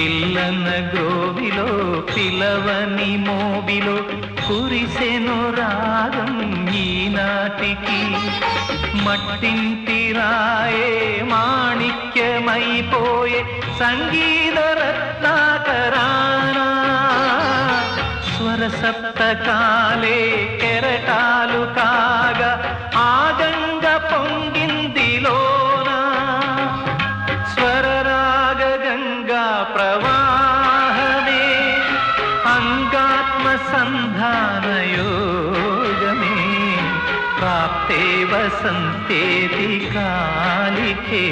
పిల్లన గ్రోవిలో పిలవని మోబిలో కురిసెను రాగం ఈనాటికి మట్టింటి రాయే మాణిక్యమైపోయే సంగీత రత్నాకరానా స్వరసప్తకాలే కెరటాలు కాగా ఆగంగ పొంగిందిలోనా స్వరరాగ గంగా ప్రవాహమే అంగాత్మ సంధాన యోగమే ప్రాప్తే వసంతేతి కాలికే